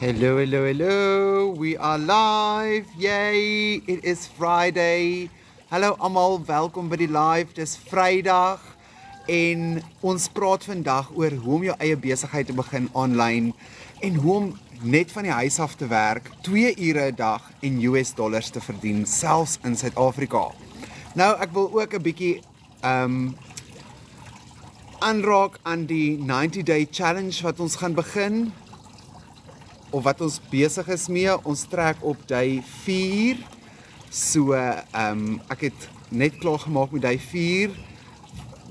Hello, hello, hello. We are live. Yay. It is Friday. Hallo almal, welkom by die live. Dis Vrydag en ons praat vandag oor hoe om jou eie besigheid te begin online en hoe om net van die huis af te werk 2 ure 'n dag en US dollars te verdien, selfs in Suid-Afrika. Nou, ek wil ook 'n bietjie aanraak aan die 90-day challenge wat ons gaan begin. Of wat ons besig is mee, ons trek op day 4. So, ek het net klaar gemaak met day 4.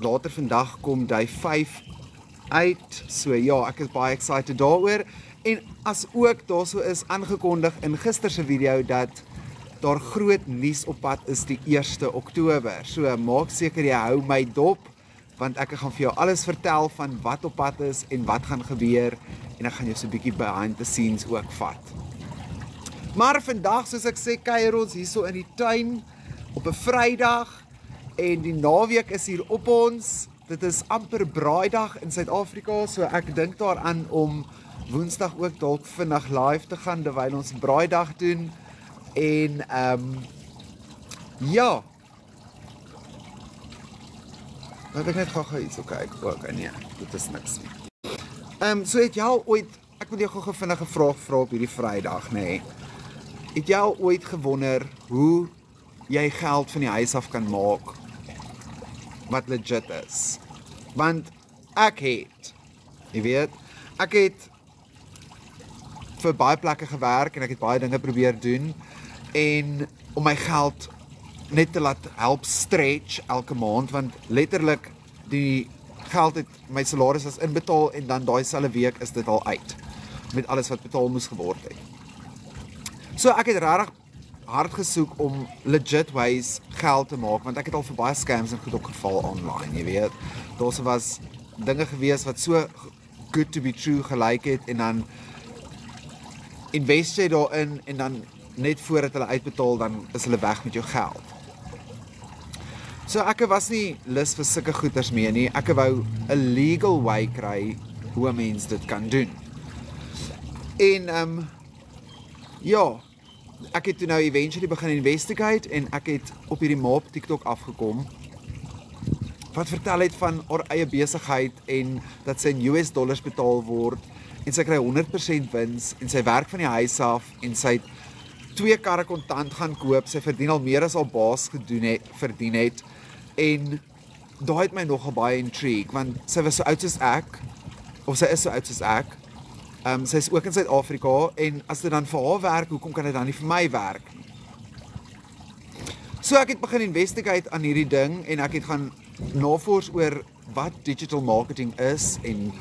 Later vandag kom day 5 uit. So ja, ek is baie excited daaroor. En as ook daar so is aangekondig in gister se video dat daar groot nuus op pad is die 1 Oktober. So maak seker jy hou my dop, want ek gaan vir jou alles vertel van wat op pad is en wat gaan gebeur. En ek gaan jou so 'n bietjie behind the scenes ook vat. Maar vandag, soos ek sê, kuier ons hierso in die tuin op 'n Vrydag en die naweek is hier op ons. Dit is amper braaidag in Suid-Afrika, so ek dink daaraan om Woensdag ook dalk vinnig live te gaan terwyl ons braaidag doen. En ja. Laat ek net gou iets kyk. Okay, nee, dit is niks nie. So het jy al ooit, ek wil jou gou vinnige vraag vra op hierdie Vrydag, nê. Het jy al ooit gewonder hoe jy geld van die huis af kan maak wat legit is? Want ek het, jy weet, ek het vir baie plekke gewerk en ek het baie dinge probeer doen en om my geld net te laat help stretch elke maand, want letterlik die geld het my salaris as inbetaal en dan daai selfde week is dit al uit met alles wat betaal moes geword het. So ek het regtig hard gesoek om legit ways geld te maak, want ek het al vir baie scams en goed opgeval online, jy weet. Daar was dinge gewees wat so good to be true gelyk het en dan invest jy daarin en dan net voordat hulle uitbetaal dan is hulle weg met jou geld. So ek was nie lus vir sulke goeders mee nie. Ek wou 'n legal way kry hoe 'n mens dit kan doen. En ja, ek het toe nou eventually begin investigate en ek het op hierdie ma op TikTok afgekom wat vertel het van haar eie besigheid en dat sy in US dollars betaal word en sy kry 100% wins en sy werk van die huis af en sy het 2 karre kontant gaan koop. Sy verdien al meer as haar baas verdien het. En daai het my nogal baie intrigue, want sy was so oud as ek, of sy is so oud as ek. Sy is ook in Suid-Afrika en as dit dan vir haar werk, hoekom kan dit dan nie vir my werk nie? So ek het begin investigate aan hierdie ding en ek het gaan navors oor wat digital marketing is en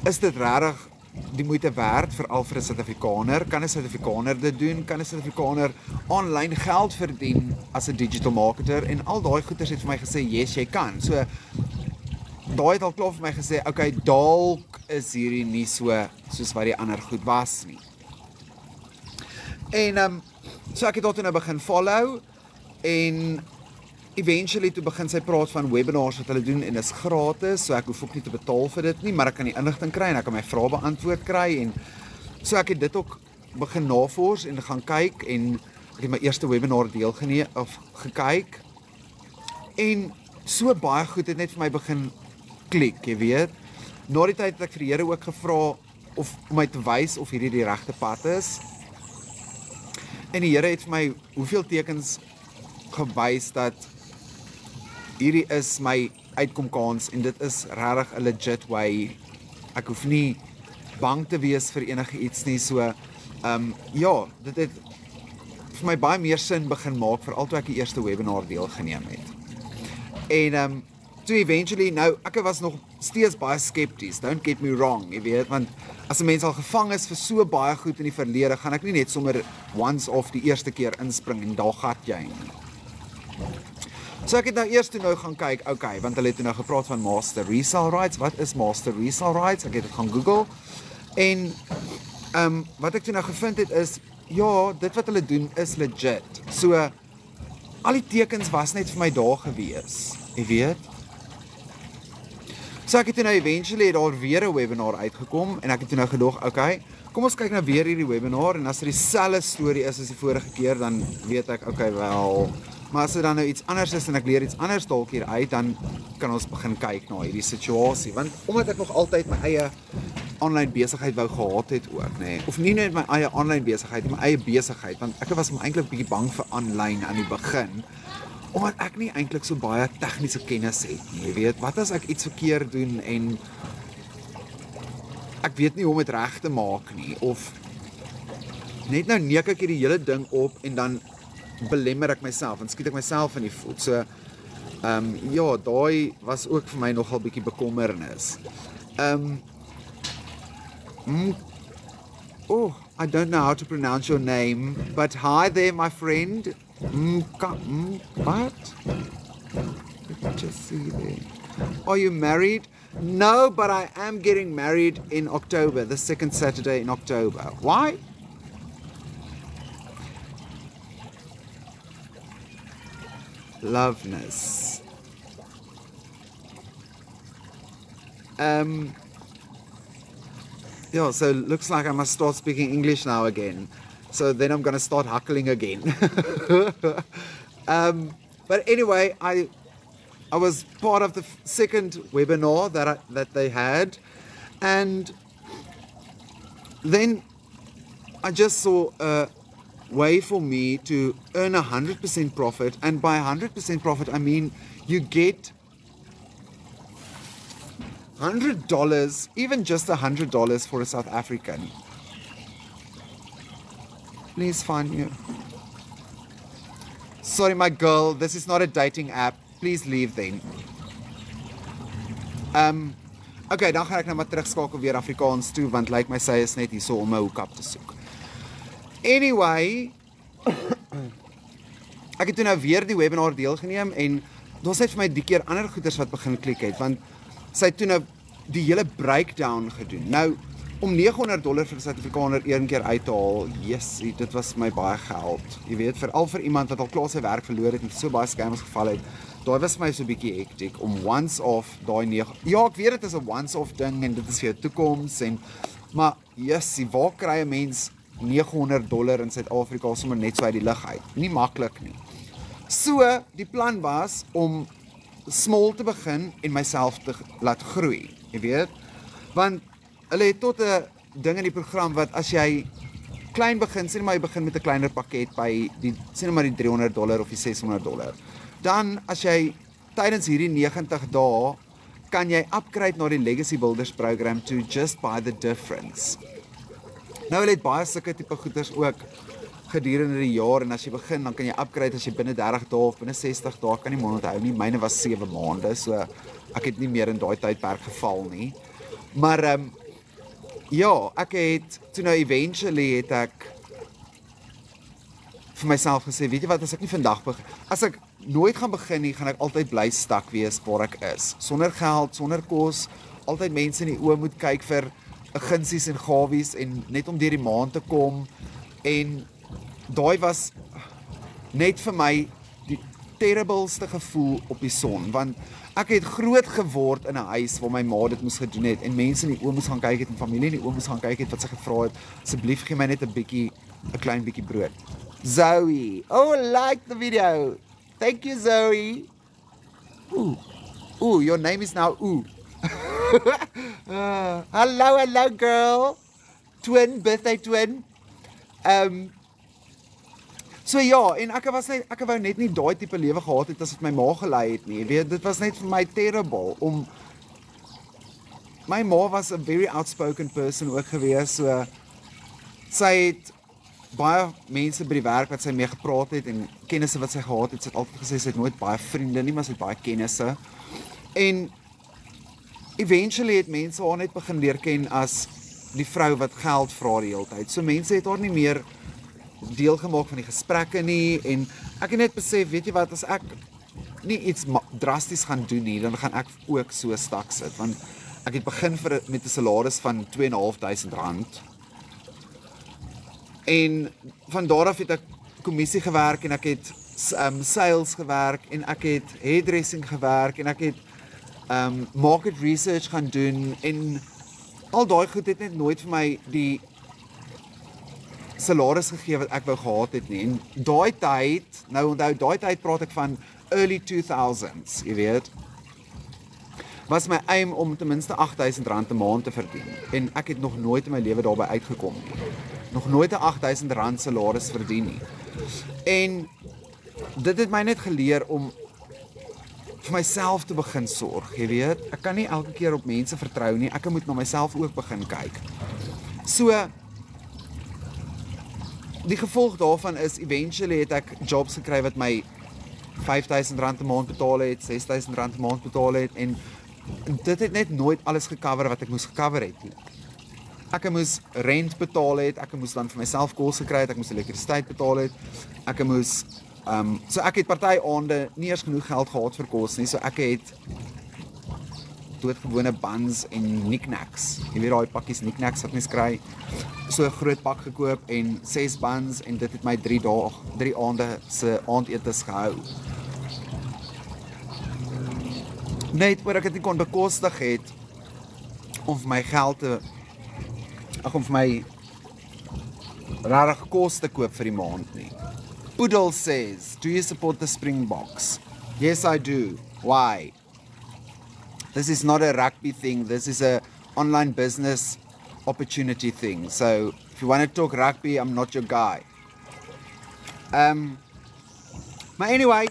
is dit regtig die moeite werd veral vir 'n Suid-Afrikaner? Kan 'n Suid-Afrikaner dit doen? Kan 'n Suid-Afrikaner online geld verdien as 'n digital marketer? En al daai goeders het vir my gesê, yes, jy kan. So daai het al klaar vir my gesê, okay, dalk is hierdie nie so soos wat die ander goed was nie. En so ek het dit nou begin follow en eventually toe begin sy praat van webinars wat hulle doen en is gratis, so ek hoef ook nie te betaal vir dit nie, maar ek kan die inligting kry en ek kan my vrae beantwoord kry en so ek het dit ook begin navors en gaan kyk en ek het my eerste webinar deelgeneem of gekyk en so baie goed het net vir my begin klik, jy weet. Na die tyd het ek vir die Here ook gevra of om my te wys of hierdie die regte pad is. En die Here het vir my hoeveel tekens gewys dat hierdie is my uitkomkans en dit is regtig 'n legit way. Ek hoef nie bang te wees vir enige iets nie. So ja, dit het vir my baie meer sin begin maak veral toe ek die eerste webinar deelgeneem het. En toe eventually, nou ek was nog steeds baie skepties. Don't get me wrong, jy weet, want as 'n mens al gevang is vir so baie goed in die verlede, gaan ek nie net sommer once off die eerste keer inspring en daar gat jy nie. So ek het nou eers gaan kyk, okay, want hulle het nou gepraat van master resale rights. Wat is master resale rights? Ek het dit gaan Google. En wat ek toe nou gevind het is, ja, dit wat hulle doen is legit. So al die tekens was net vir my daar gewees, jy weet. So So ek het toe nou eventually het daar weer 'n webinar uitgekom en ek het toe nou gedog, okay, kom ons kyk nou weer hierdie webinar en as dit dieselfde storie is as die vorige keer, dan weet ek, okay, wel, maar as dit dan nou iets anders is en ek leer iets anders dalk hier uit, dan kan ons begin kyk na hierdie situasie, want omdat ek nog altyd my eie online besigheid wou gehad het ook, nee, of nie net my eie online besigheid, my eie besigheid, want ek was eintlik bietjie bang vir aanlyn aan die begin, omdat ek nie eintlik so baie tegniese kennis het nie, jy weet, wat as ek iets verkeerd doen en ek weet nie hoe om dit reg te maak nie, of net nou neek ek hierdie hele ding op en dan belemmer ek myself en skiet ek myself in die voet. So, ja, daai was ook vir my nogal bietjie bekommernis. Oh, I don't know how to pronounce your name, but hi there, my friend. What? Let me just see there. Are you married? No, but I am getting married in October, the second Saturday in October. Why? Loveness. Yeah, so it looks like I must start speaking English now again. So then I'm going to start huckling again. But anyway, I was part of the second webinar that they had, and then I just saw a way for me to earn 100% profit, and by 100% profit I mean you get $100, even just $100 for a South African. Please find me. Sorry, my girl, this is not a dating app. Please leave then. Okay, dan gaan ek nou maar terugskakel weer Afrikaans toe, want lyk my sy is net hier so om 'n hoek-up te soek. Anyway, ek het toe nou weer die webinar deelgeneem en daar's net vir my die keer ander goeders wat begin klik het, want sy het toe nou die hele breakdown gedoen. Nou, om $900 vir 'n Suid-Afrikaner een keer uit te haal, yes, dit was my baie geld. Jy weet, veral vir iemand wat al klaar sy werk verloor het en so baie scams geval het, daai was my so 'n bietjie hektiek om once-off daai 9. Ja, ek weet dit is 'n once-off ding en dit is vir jou toekoms en maar yes, waar kry 'n mens $900 in Suid-Afrika sommer net so uit die lug uit? Nie maklik nie. So, die plan was om small te begin en myself te laat groei, jy weet? Want hulle het tot 'n ding in die program wat as jy klein begin, sê maar jy begin met 'n kleiner pakket by die sê maar die $300 of die $600. Dan as jy tydens hierdie 90 dae kan jy upgrade na die Legacy Builders program to just buy the difference. Nou hulle het baie sulke tipe goeders ook gedurende die jaar en as jy begin dan kan jy upgrade as jy binne 30 dae of binne 60 dae, kan nie maar onthou nie, myne was 7 maande, so ek het nie meer in daai tydperk geval nie. Maar ja, ek het toe nou eventually het ek vir myself gesê, weet jy wat, as ek nie vandag begin, as ek nooit gaan begin nie, gaan ek altyd bly stak wees waar ek is. Sonder geld, sonder kos, altyd mense in die oë moet kyk vir gunsies en gawies en net om deur die maand te kom. En daai was net vir my die terribleste gevoel op die son, want ek het groot geword in 'n huis waar my ma dit moes gedoen het en mense in die oë moes gaan kyk het en familie in die oë moes gaan kyk het wat sy gevra het, asseblief gee my net 'n klein bietjie brood. Zoe, oh, I like the video. Thank you, Zoe. Ooh, your name is now Ooh. Hello girl. Birthday twin. So ja, en ek wou net nie daai tipe lewe gehad het as dit my ma gelei het nie. Jy weet, dit was net vir my terrible om my ma was a very outspoken person ook gewees, so sy het baie mense by die werk wat sy mee gepraat het en kennisse wat sy gehad het, sy het altyd gesê sy het nooit baie vriende nie, maar sy het baie kennisse. En eventually het mense haar net begin leer ken as die vrou wat geld vra die hele tyd. So mense het haar nie meer deel gemaak van die gesprekke nie en ek het net besef, weet jy wat, as ek nie iets drasties gaan doen nie, dan gaan ek ook so stak sit, want ek het begin met 'n salaris van R2.500 en van daar af het ek kommissie gewerk en ek het sales gewerk en ek het hairdressing gewerk en ek het market research gaan doen en al daai goed het net nooit vir my die salaris gegee wat ek wou gehad het nie. En daai tyd, nou onthou, daai tyd praat ek van early 2000s, jy weet, was my aim om ten minste R8,000 'n maand te verdien. En ek het nog nooit in my lewe daarby uitgekom nie. Nog nooit 'n R8,000 salaris verdien nie. En dit het my net geleer om vir myself te begin sorg, jy weet. Ek kan nie elke keer op mense vertrou nie. Ek moet na myself ook begin kyk. So, die gevolg daarvan is, eventually het ek jobs gekry wat my R5,000 'n maand betaal het, R6,000 'n maand betaal het, en dit het net nooit alles gecover wat ek moes gecover het nie. Ek moes rent betaal het, ek moes dan vir myself kos gekry het, ek moes elektrisiteit betaal het, ek moes, so ek het party aande nie eers genoeg geld gehad vir kos nie, so ek het doodgewone buns en knickknacks, jy weet daai pakkies knickknacks wat mens kry, so 'n groot pak gekoop en 6 buns, en dit het my 3 aande se aandetes gehou. Net oor ek het nie kon bekostig het om vir my geld te, om vir my rarig kos te koop vir die maand nie. Poodle says, do you support the Springboks? Yes, I do. Why? This is not a rugby thing. This is a online business opportunity thing. So, if you want to talk rugby, I'm not your guy. Maar anyway,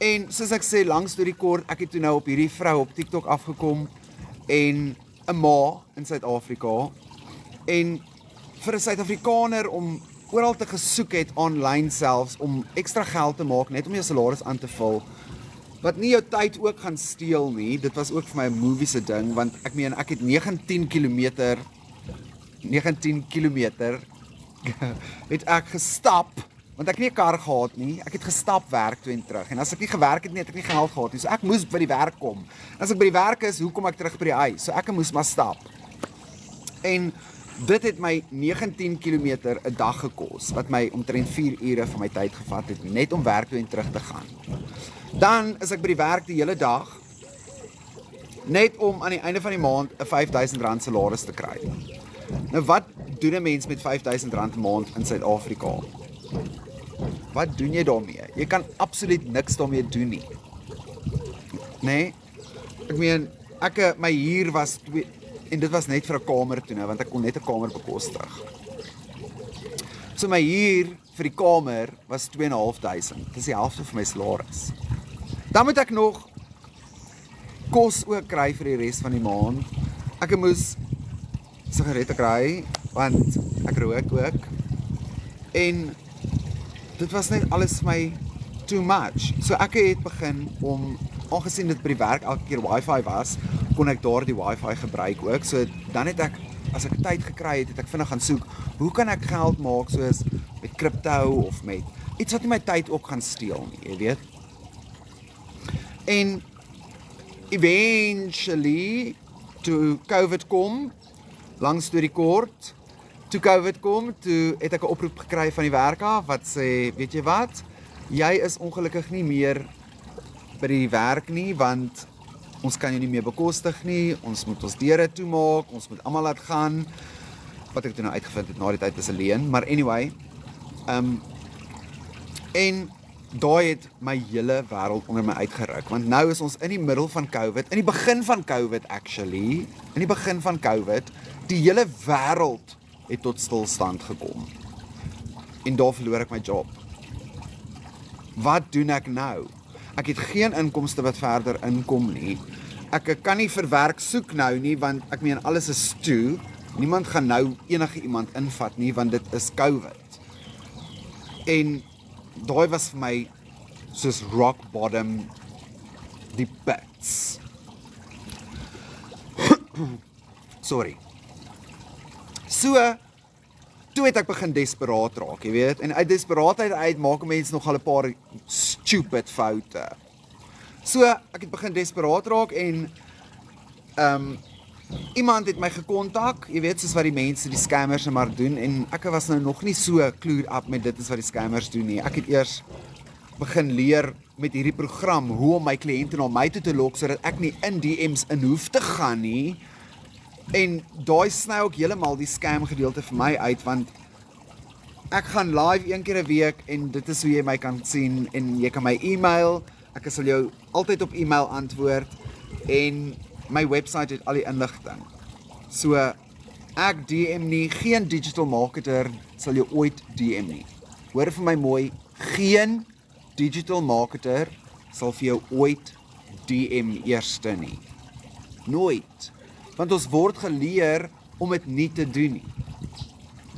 en soos ek sê, lang storie kort, ek het toe nou op hierdie vrou op TikTok afgekom, en 'n ma in Suid-Afrika, en vir 'n Suid-Afrikaner om oral te gesoek het, online selfs, om ekstra geld te maak, net om jou salaris aan te vul, wat nie jou tyd ook gaan steel nie. Dit was ook vir my 'n movie se ding, want ek meen, ek het 19 kilometer het ek gestap, want ek het nie 'n kar gehad nie, ek het gestap werk toe en terug, en as ek nie gewerk het nie, het ek nie geld gehad nie, so ek moes by die werk kom, en as ek by die werk is, hoe kom ek terug by die huis, so ek moes maar stap, en dit het my 19 kilometer 'n dag gekos, wat my omtrent 4 ure van my tyd gevat het, net om werk toe en terug te gaan. Dan is ek by die werk die hele dag, net om aan die einde van die maand 'n R5,000 salaris te kry. Nou wat doen 'n mens met R5,000 'n maand in Suid-Afrika? Wat doen jy daarmee? Jy kan absoluut niks daarmee doen nie. Nee? Ek meen, my huur was, en dit was net vir 'n kamer toe nou, want ek kon net 'n kamer bekostig. So my huur vir die kamer was 2,500. Dis die helfte van my salaris. Dan moet ek nog kos ook kry vir die res van die maand. Ek moes sigarette kry, want ek rook ook. En dit was net alles vir my too much. So ek het begin om, aangesien dit by die werk elke keer wifi was, kon ek daar die wifi gebruik ook. So dan het ek, as ek tyd gekry het, het ek vinnig gaan soek, hoe kan ek geld maak, soos met crypto of met iets wat nie my tyd ook gaan steel nie, jy weet. En eventually, toe COVID kom, lang storie kort, toe COVID kom, toe het ek 'n oproep gekry van die werk af, wat sê, weet jy wat, jy is ongelukkig nie meer by die werk nie, want ons kan jou nie meer bekostig nie, ons moet ons deure toemaak, ons moet almal laat gaan, wat ek toe nou uitgevind het, na die tyd is 'n leuen, maar anyway, en daai het my hele wêreld onder my uitgeruk, want nou is ons in die middel van COVID, in die begin van COVID actually, in die begin van COVID, die hele wêreld het tot stilstand gekom, en daar verloor ek my job. Wat doen ek nou? Ek het geen inkomste wat verder inkom nie. Ek kan nie vir werk soek nou nie, want ek meen alles is toe. Niemand gaan nou enige iemand invat nie, want dit is COVID. En daai was vir my soos rock bottom, die pits. Sorry. So, toe het ek begin desperaat raak, jy weet, en uit desperaatheid uit maak 'n mens nogal 'n paar stupid foute. So, ek het begin desperaat raak en iemand het my gekontak, jy weet, soos wat die mense, die scammers maar doen, en ek was nou nog nie so clued up met dit is wat die scammers doen nie. Ek het eers begin leer met hierdie program hoe om my kliënte na my toe te lok sodat ek nie in DM's in hoef te gaan nie. En daai sny ook heeltemal die scam gedeelte vir my uit want ek gaan live 1 keer 'n week en dit is hoe jy my kan sien en jy kan my e-mail, ek sal jou altyd op e-mail antwoord en my website het al die inligting. So ek DM nie, geen digital marketer sal jou ooit DM nie. Hoor vir my mooi, geen digital marketer sal vir jou ooit DM eerste nie. Nooit. Want ons word geleer om dit nie te doen nie.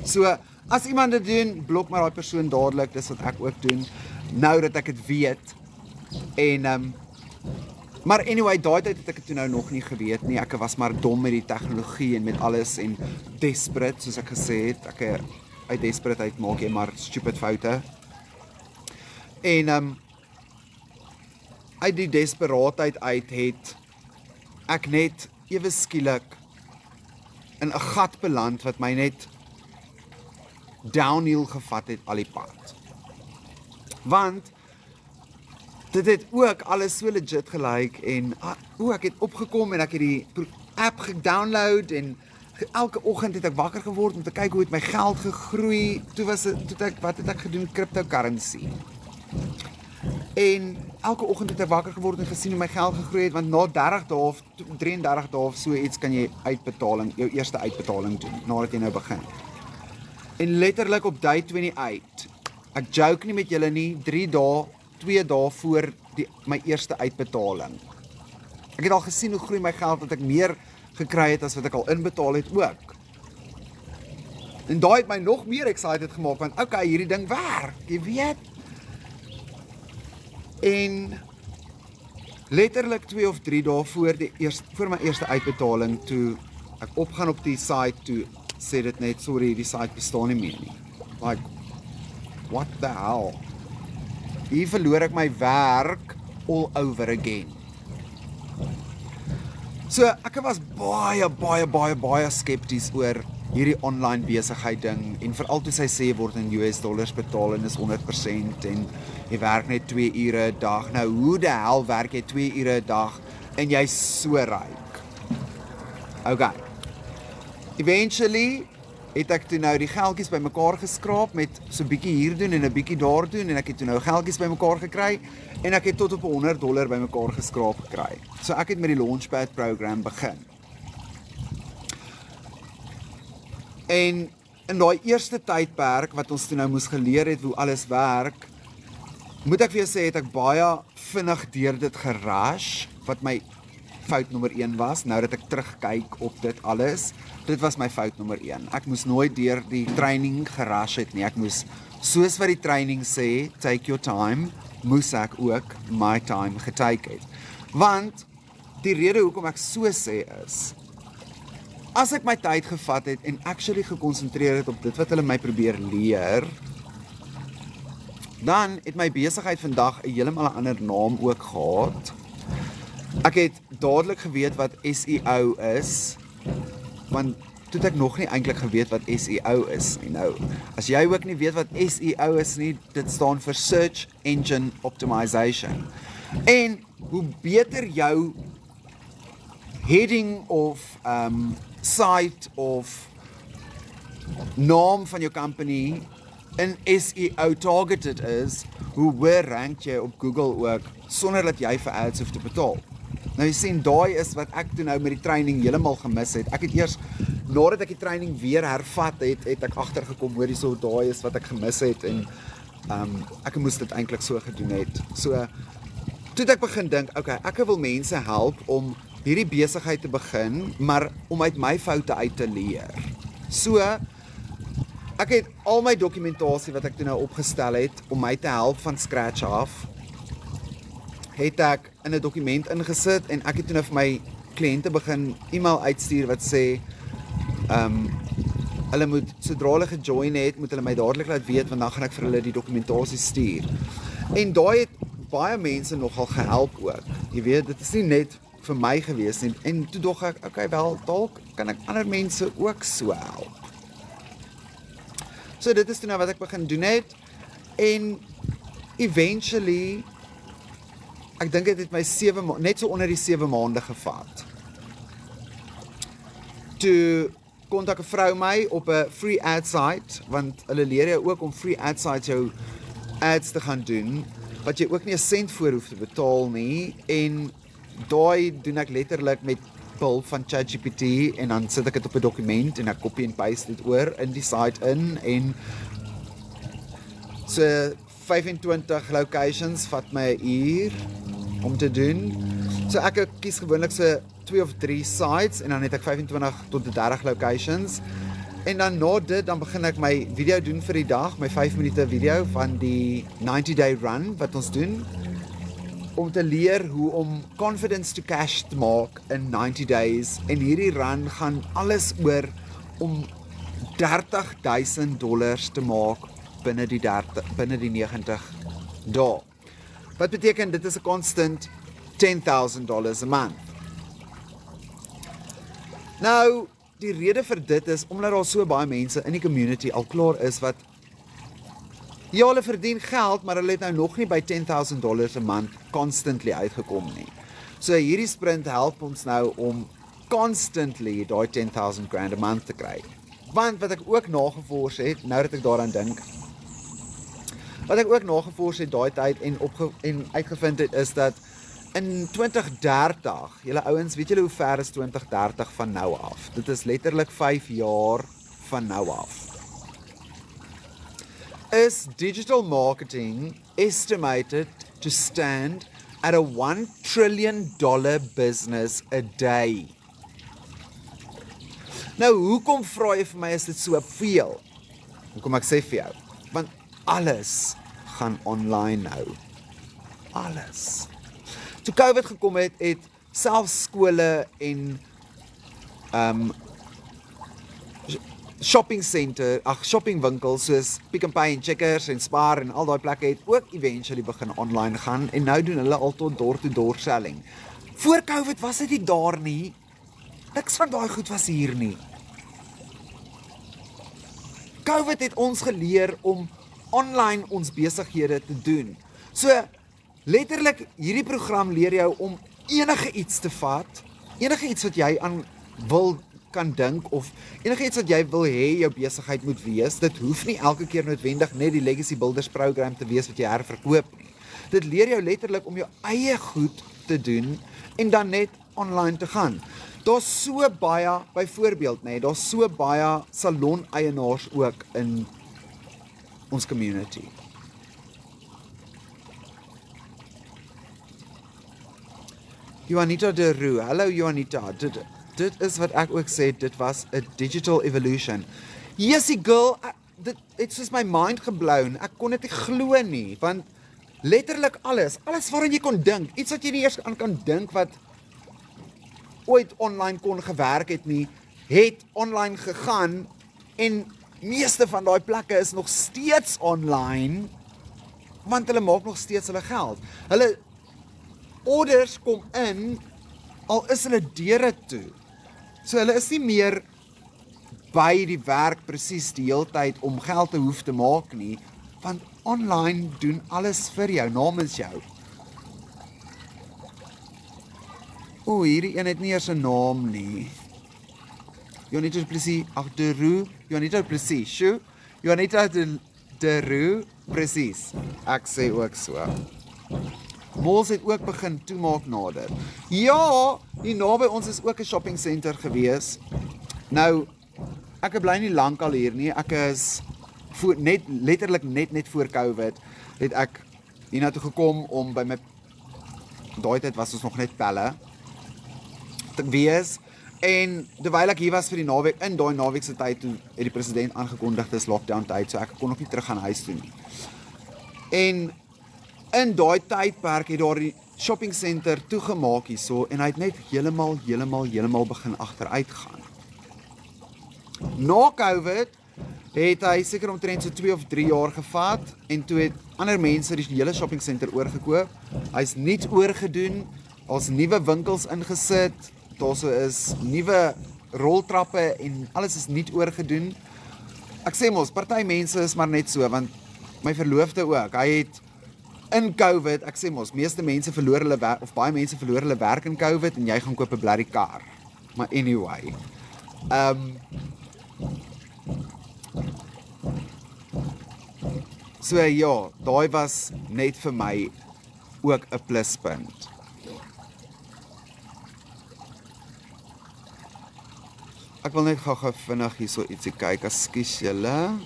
So as iemand dit doen, blok maar daai persoon dadelik, dis wat ek ook doen, nou dat ek dit weet. En maar anyway, daai tyd het ek dit toe nou nog nie geweet nie. Ek was maar dom met die tegnologie en met alles en desperate, soos ek gesê het. Ek uit desperatheid maak jy maar stupid foute. En uit die desperaatheid uit het ek net ewe skielik in 'n gat beland wat my net downhill gevat het al die pad. Want dit het ook alles so legit gelyk en ek het opgekom en ek het die app gedownload en elke oggend het ek wakker geword om te kyk hoe het my geld gegroei. Wat het ek gedoen? Cryptocurrency. En elke oggend het ek wakker geword en gesien hoe my geld gegroei het want na 30 dae of 33 dae of so iets kan jy jou eerste uitbetaling doen nadat jy nou begin. En letterlik op day 28. Ek joke nie met julle nie, 2 dae voor my eerste uitbetaling. Ek het al gesien hoe groei my geld dat ek meer gekry het as wat ek al inbetaal het ook. En daai het my nog meer excited gemaak want okay, hierdie ding werk, jy weet. En letterlik 2 of 3 dae voor my eerste uitbetaling toe ek opgaan op die site toe sê dit net sorry, die site bestaan nie meer nie. Like what the hell? Hier verloor ek my werk all over again. So ek was baie skepties oor hierdie online besigheid ding en veral toe sy sê word in US dollars betaal en is 100% en jy werk net 2 ure 'n dag. Nou hoe die hel werk jy 2 ure 'n dag en jy's so ryk? Okay. Eventually het ek toe nou die geldjies bymekaar geskraap met so 'n bietjie hier doen en 'n bietjie daar doen en ek het toe nou geldjies bymekaar gekry en ek het tot op $100 bymekaar geskraap gekry. So ek het met die Launchpad program begin. En in daai eerste tydperk wat ons toe nou moes geleer het hoe alles werk, moet ek vir jou sê het ek baie vinnig deur dit gerush wat my fout nommer 1 was, nou dat ek terugkyk op dit alles, dit was my fout nommer 1. Ek moes nooit deur die training gerush het nie, ek moes, soos wat die training sê, take your time, moes ek ook my time getake het. Want, die rede hoekom ek so sê is, as ek my tyd gevat het en actually gekonsentreer het op dit wat hulle my probeer leer, dan het my besigheid vandag 'n heeltemal 'n ander naam ook gehad. Ek het dadelik geweet wat SEO is, want toe het ek nog nie eintlik geweet wat SEO is nie. Nou, as jy ook nie weet wat SEO is nie, dit staan vir Search Engine Optimization. En hoe beter jou heading of site of naam van jou company in SEO targeted is, hoe hoër rank jy op Google ook, sonder dat jy vir ads hoef te betaal. Nou jy sien, daai is wat ek toe nou met die training heeltemal gemis het. Ek het eers, nadat ek die training weer hervat het, het ek agtergekom, hoor hierso, daai is wat ek gemis het, en ek moes dit eintlik so gedoen het. So, toe het ek begin dink, okay, ek wil mense help om hierdie besigheid te begin, maar om uit my foute uit te leer. So, ek het al my dokumentasie wat ek toe nou opgestel het, om my te help van scratch af, het ek in 'n dokument ingesit, en ek het toe nou vir my kliënte begin e-mail uitstuur wat sê, hulle moet, sodra hulle gejoin het, moet hulle my dadelik laat weet, want dan gaan ek vir hulle die dokumentasie stuur. En daai het baie mense nogal gehelp ook. Jy weet, dit is nie net vir my gewees nie, en toe dog ek, okay, wel, dalk kan ek ander mense ook so help. So dit is toe nou wat ek begin doen het, en eventually, ek dink dit het my net so onder die 7 maande gevat. Toe kontak 'n vrou my op 'n free ad site, want hulle leer jou ook om free ad sites jou ads te gaan doen, wat jy ook nie 'n sent voor hoef te betaal nie, en daai doen ek letterlik met behulp van ChatGPT, en dan sit ek dit op 'n dokument en ek copy en paste dit oor in die site in, en so 25 locations vat my 'n uur om te doen. So ek kies gewoonlik so 2 of 3 sites, en dan het ek 25 tot 30 locations. En dan na dit, dan begin ek my video doen vir die dag, my 5 minute video van die 90-day run wat ons doen, om te leer hoe om confidence to cash te maak in 90 days. En hierdie run gaan alles oor om $30,000 te maak binne die 90 dae. Wat beteken dit is 'n constant $10,000 a month. Nou, die rede vir dit is omdat daar so baie mense in die community al klaar is wat ja, hulle verdien geld, maar hulle het nou nog nie by $10,000 a month constantly uitgekom nie. So hierdie sprint help ons nou om constantly daai $10,000 a month te kry. Want wat ek ook nagevors het, nou dat ek daaraan dink, wat ek ook nagevors het daai tyd en uitgevind het, is dat in 2030, julle ouens, weet julle hoe ver is 2030 van nou af? Dit is letterlik 5 jaar van nou af. Is digital marketing estimated to stand at a $1 trillion business a day? Nou, hoekom vra jy vir my is dit so veel? Hoekom ek sê vir jou? Want alles gaan online nou. Alles. Toe COVID gekom het selfs skole en shoppingwinkels soos Pick n Pay en Checkers en Spar en al daai plekke het ook eventually begin online gaan, en nou doen hulle al tot door-to-door selling. Voor COVID was dit nie daar nie. Niks van daai goed was hier nie. COVID het ons geleer om online ons besighede te doen. So, letterlik, hierdie program leer jou om enige iets te vat, enige iets wat jy aan wil kan dink, of enige iets wat jy wil hê jou besigheid moet wees. Dit hoef nie elke keer noodwendig net die Legacy Builders program te wees wat jy herverkoop nie. Dit leer jou letterlik om jou eie goed te doen en dan net online te gaan. Daar's so baie, byvoorbeeld, daar's so baie salon-eienaars ook in ons community. Juanita de Roux, hallo Juanita, dit is wat ek ook sê, dit was a digital evolution. Jessie girl, dit het soos my mind geblown, ek kon dit nie glo nie, want letterlik alles waarin jy kon dink, iets wat jy nie eers aan kan dink wat ooit online kon gewerk het nie, het online gegaan, en meeste van daai plekke is nog steeds online, want hulle maak nog steeds hulle geld. Hulle orders kom in, al is hulle deure toe. So hulle is nie meer by die werk presies die hele tyd om geld te hoef te maak nie, want online doen alles vir jou, namens jou. Hierdie een het nie eers 'n naam nie. Juanita de Plessis, de Roux, Juanita de Plessis, sjoe, Juanita de Roux, presies, ek sê ook so. Malls het ook begin toemaak nader. Ja, hier naby ons is ook 'n shopping center gewees. Nou, ek bly nie lank al hier nie, ek is letterlik net voor COVID, het ek hiernatoe gekom om by my, daai tyd was ons nog net pelle, te wees, en terwyl ek hier was vir die naweek, in daai naweek se tyd, toe het die president aangekondig, dis lockdown tyd, so ek kon nog nie terug gaan huis toe nie. En in daai tydperk het daar die shopping center toegemaak hierso, en hy het net heeltemal begin agteruit gaan. Na COVID het hy seker omtrent so 2 of 3 jaar gevat, en toe het ander mense die hele shopping center oorgekoop. Hy's nuut oorgedoen, daar's nuwe winkels ingesit, daar is nuwe roltrappe en alles is nuut oorgedoen. Ek sê mos, party mense is maar net so, want my verloofde ook, hy het in COVID, ek sê mos, meeste mense verloor hulle werk, of baie mense verloor hulle werk in COVID, en jy gaan koop 'n blerrie kar. Maar anyway, so ja, daai was net vir my ook 'n pluspunt. Ek wil net gou vinnig hierso ietsie kyk, ekskuus julle.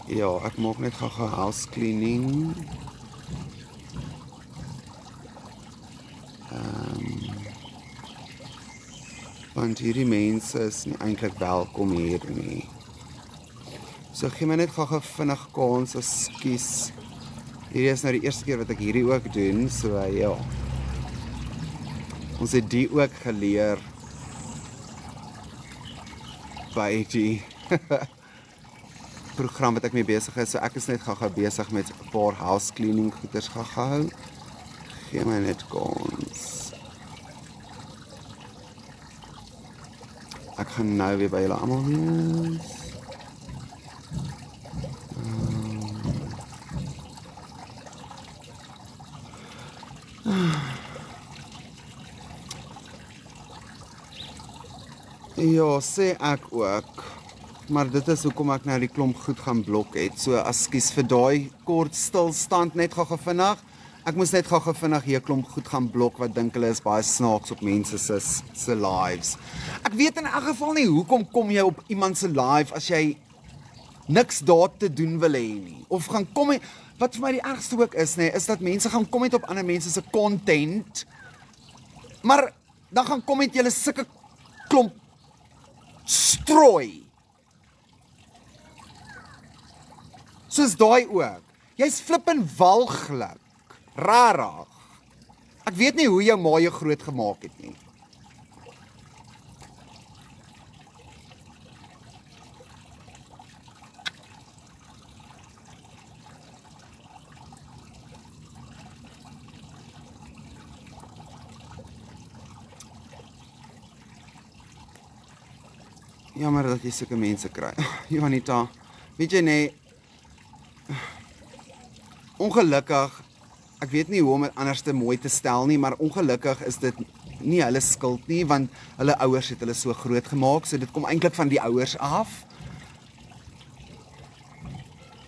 Ja, ek maak net gou house cleaning. Want hierdie mense is nie eintlik welkom hier nie. So gee my net gou vinnig kans, ekskuus. Hierdie is nou die eerste keer wat ek hierdie ook doen, so ja. Ons het die ook geleer by die program wat ek mee besig is. So ek is net gou besig met 'n paar house cleaning goeders gehou. Gee my net kans. Ek gaan nou weer by julle almal wees. Ja, sê ek ook. Maar dit is hoekom ek nou die klomp goed gaan blok het. So ekskuus vir daai kort stilstand net gou vinnig. Ek moes net gou vinnig hier 'n klomp goed gaan blok wat dink hulle is baie snaaks op mense se lives. Ek weet in elk geval nie hoekom kom jy op iemand se live as jy niks daar te doen wil hê nie. Of gaan kom en wat vir my die ergste ook is, nê, is dat mense gaan kom op ander mense se content. Maar dan gaan kom met julle sulke klomp strooi. Soos daai ook. Jy's flippend walglik. Rarig. Ek weet nie hoe jou ma jou groot gemaak het nie. Jammer dat jy sulke mense kry. Janita, weet jy nee, ongelukkig, ek weet nie hoe om dit anders te mooi te stel nie, maar ongelukkig is dit nie hulle skuld nie, want hulle ouers het hulle so groot gemaak, so dit kom eintlik van die ouers af.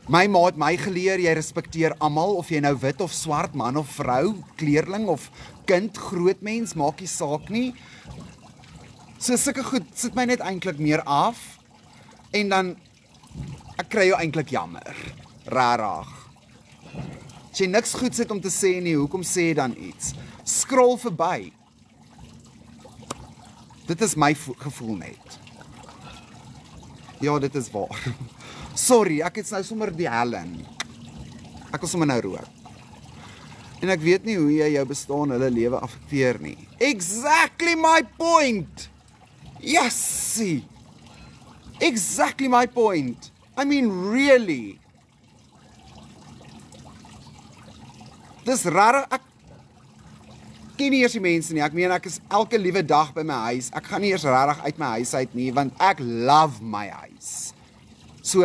My ma het my geleer, jy respekteer almal, of jy nou wit of swart, man of vrou, kleerling of kind, groot mens, maak nie saak nie. So sulke goed sit my net eintlik meer af, en dan, ek kry jou eintlik jammer, rarig. As jy niks goed sit om te sê nie, hoekom sê jy dan iets? Scroll verby. Dit is my gevoel net. Ja, dit is waar. Sorry, ek het nou sommer die Helen. Ek wil sommer nou rook. En ek weet nie hoe jy jou bestaan hulle lewe affekteer nie. Exactly my point! Yes! Exactly my point. I mean, really. Dis raar, ek ken nie eers die mense nie. Ek meen, ek is elke liewe dag by my huis. Ek gaan nie eers rarig uit my huis uit nie, want ek love my huis. So,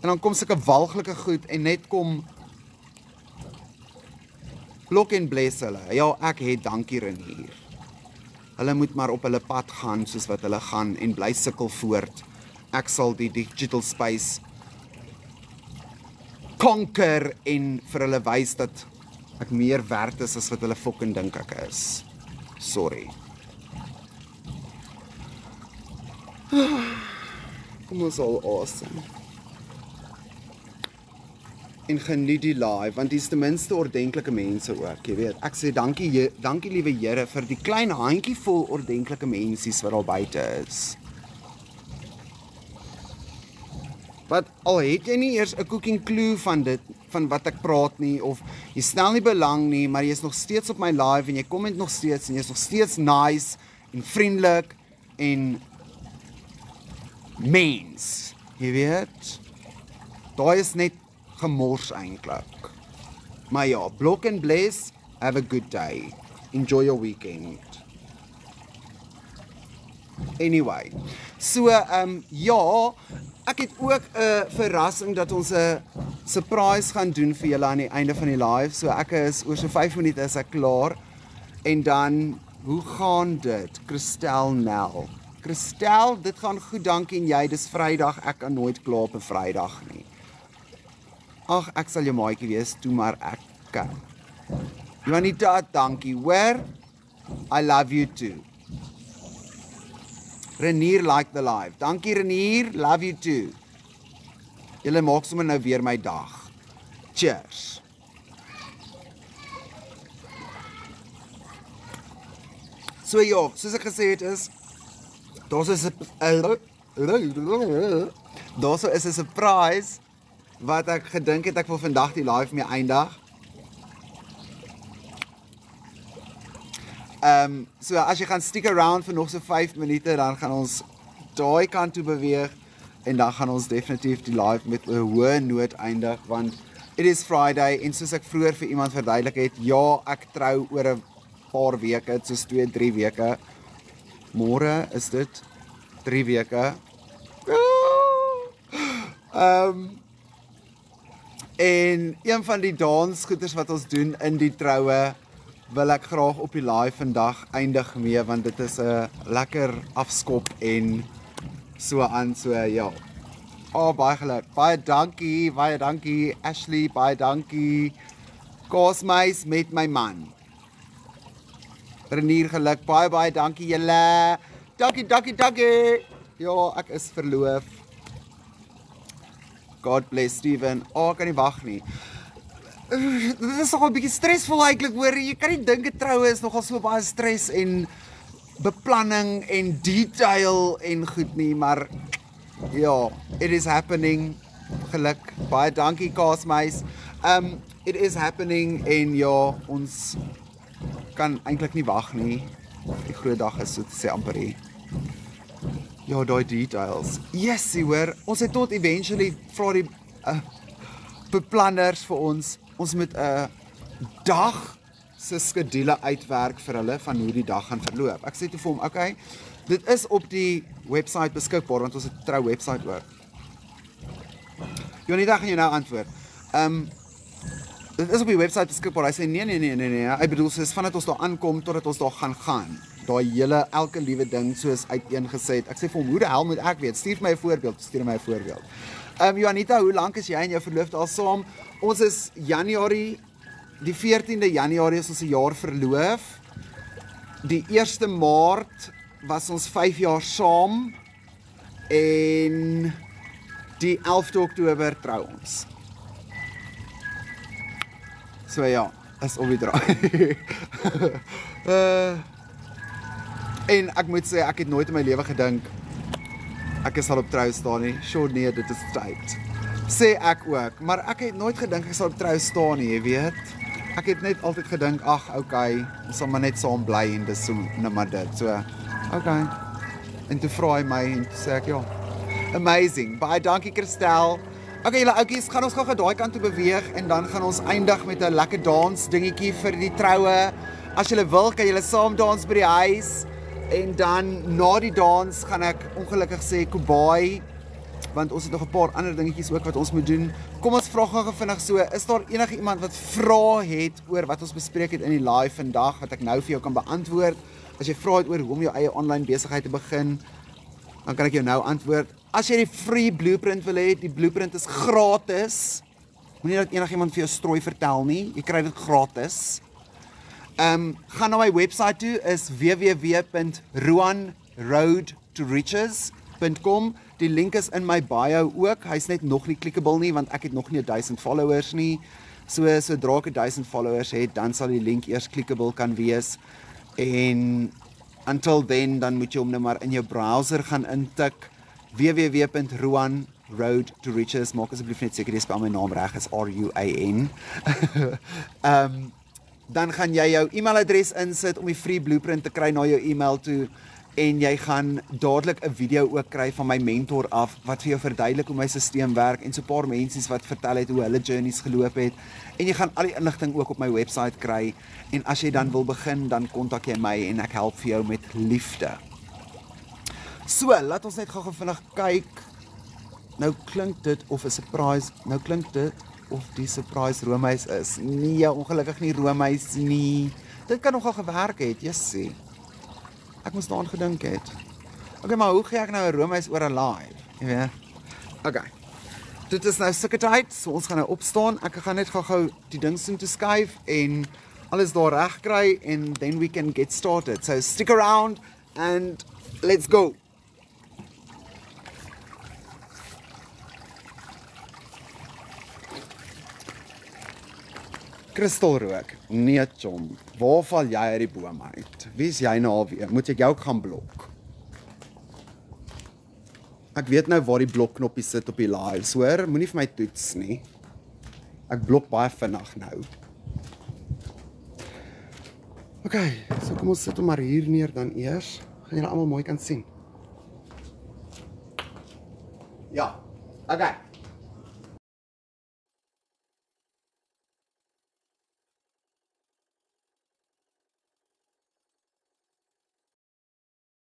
en dan kom sulke walglike goed en net kom blok en bless hulle. Ja, ek het dankie in hier. Hulle moet maar op hulle pad gaan soos wat hulle gaan en bly sukkel voort. Ek sal die digital space conquer en vir hulle wys dat ek meer werd is as wat hulle fucking dink ek is. Sorry. Kom ons al awesome. En geniet die live, want die is ten minste ordentlike mense ook, jy weet. Ek sê dankie liewe Here vir die klein handjievol ordentlike mensies wat daar buite is. Wat al het jy nie eers 'n cooking clue van dit, van wat ek praat nie, of jy stel nie belang nie, maar jy is nog steeds op my live en jy comment nog steeds en jy is nog steeds nice en vriendelik en mens, jy weet. Daai is net gemors eintlik. Maar ja, block and bless, have a good day. enjoy your weekend. Anyway, so ja, ek het ook 'n verrassing dat ons 'n surprise gaan doen vir julle aan die einde van die live. So ek is oor so 5 minute is ek klaar. En dan, hoe gaan dit? Christel Nel. Christel, dit gaan goed, dankie en jy, dis Vrydag, ek kan nooit klaar op 'n Vrydag nie. Ag, ek sal jou maatjie wees, toe maar ek kan. Juanita, dankie, hoor? I love you too. Renier like the live. Dankie Renier, love you too. Julle maak sommer nou weer my dag. Cheers. So ja, soos ek gesê het is, daar is 'n surprise wat ek gedink het ek wil vandag die live mee eindig. So as jy gaan stick around vir nog so 5 minute, dan gaan ons daai kant toe beweeg en dan gaan ons definitief die live met 'n hoë noot eindig, want it is Friday en soos ek vroeër vir iemand verduidelik het, ja, ek trou oor 'n paar weke, soos 2-3 weke. Môre is dit 3 weke. En een van die dansgoeders wat ons doen in die troue, wil ek graag op die live vandag eindig mee, want dit is 'n lekker afskop en so aan, so ja. Baie geluk, baie dankie, Ashley, baie dankie. Kaasmeis met my man. Renier geluk, baie dankie julle. Dankie. Ja, ek is verloof. God bless Steven. Ek kan nie wag nie. Dit is nogal 'n bietjie stresvol eintlik, hoor. Jy kan nie dink 'n troue is nogal so baie stres en beplanning en detail en goed nie, maar ja, it is happening. Geluk. Baie dankie Kaasmeis. It is happening en ja, ons kan eintlik nie wag nie. Die groot dag is so te sê amper hier. Ja, daai details. Yes, hoor. Ons het tot eventually vra die beplanners vir ons moet 'n dag se skedule uitwerk vir hulle van hoe die dag gaan verloop. Ek sê toe vir hom, okay, dit is op die website beskikbaar, want ons het 'n trou website ook. Jonita gaan jou nou antwoord. Dit is op die website beskikbaar. Hy sê nee. Ek bedoel soos vandat ons daar aankom totdat ons daar gaan. Daai hele elke liewe ding soos uiteengesit. Ek sê vir hom, hoe die hel moet ek weet? Stuur my 'n voorbeeld. Juanita, hoe lank is jy en jou verloofde al saam? Ons is Januarie, die 14de Januarie is ons 'n jaar verloof. Die 1ste Maart was ons 5 jaar saam en die 11de Oktober trou ons. So ja, is op die draai. En ek moet sê, ek het nooit in my lewe gedink ek sal op trou staan nie. Sure, nee, dit is tyd. Sê ek ook, maar ek het nooit gedink ek sal op trou staan nie, jy weet. Ek het net altyd gedink, ag, okay, ons sal maar net saam bly en dis so net maar dit. So, okay. En toe vra hy my en toe sê ek, ja, amazing. Baie dankie Christel. Okay, julle oukies, gaan ons gou daai kant toe beweeg en dan gaan ons eindig met 'n lekker dans dingetjie vir die troue. As julle wil, kan julle saam dans by die huis. En dan na die dans gaan ek ongelukkig sê Kobai, want ons het nog 'n paar ander dingetjies ook wat ons moet doen. Kom ons vra gou vinnig so, is daar enige iemand wat vrae het oor wat ons bespreek het in die live vandag wat ek nou vir jou kan beantwoord? As jy vra het oor hoe om jou eie online besigheid te begin, dan kan ek jou nou antwoord. As jy die free blueprint wil hê, die blueprint is gratis. Moenie dat enigiemand vir jou strooi vertel nie, jy kry dit gratis. Gaan na my website toe, is www.ruanroadtoriches.com. Die link is in my bio ook. Hy's net nog nie clickable nie, want ek het nog nie 1000 followers nie. So sodra ek 1000 followers het, dan sal die link eers clickable kan wees. En until then, dan moet jy hom nou maar in jou browser gaan intik. www.ruanroadtoriches. Maak asseblief net seker jy spel my naam reg, is R-U-A-N. Dan gaan jy jou e-mailadres insit om die free blueprint te kry na jou e-mail toe en jy gaan dadelik 'n video ook kry van my mentor af wat vir jou verduidelik hoe my stelsel werk en so 'n paar mensies wat vertel het hoe hulle journeys geloop het en jy gaan al die inligting ook op my webwerf kry en as jy dan wil begin dan kontak jy my en ek help vir jou met liefde. So, laat ons net gou vinnig kyk. Nou klink dit of 'n surprise, nou klink dit of die surprise roomys is. Nee, ongelukkig nie roomys nie. Dit kan nogal gewerk het, jessie. Ek moes daaraan gedink het. Okay, maar hoe gee ek nou 'n roomys oor 'n live? Jy weet. Okay. Dit is nou sulke tyd, so ons gaan nou opstaan. Ek gaan net gou die ding soheen toe skuif en alles daar reg kry and then we can get started. So stick around and let's go. Kristalrook, nee chom, waar val jy uit die boom uit? Wie is jy nou alweer? Moet ek jou ook gaan blok? Ek weet nou waar die blokknoppie sit op die lives, hoor, moenie vir my toets nie. Ek blok baie vinnig nou. Okay, so kom ons sit hom maar hier neer dan eers, gaan julle almal mooi kan sien. Ja, okay.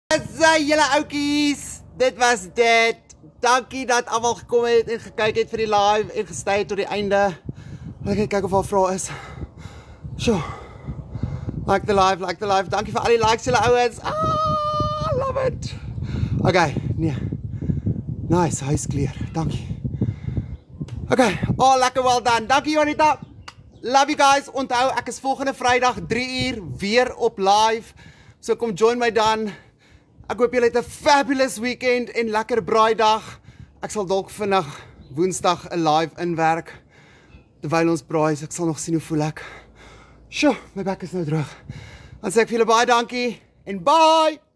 Asai julle oukies, dit was dit. Dankie dat almal gekom het en gekyk het vir die live en gestay het tot die einde. Ek kyk of al vrae is. Sjoe. Like the live. Dankie vir al die likes julle ouens. I love it. Okay, nee. Nice, huis clear. Dankie. Okay, lekker well done. Dankie Jonita. Love you guys. Onthou, ek is volgende Vrydag 3 uur weer op live. So kom join my dan. Ek hoop julle het 'n fabulous weekend en lekker braaidag. Ek sal dalk vinnig Woensdag 'n live inwerk terwyl ons braai. Ek sal nog sien hoe voel ek. Sjoe, my bek is nou droog. Dan sê ek vir julle baie dankie en bye.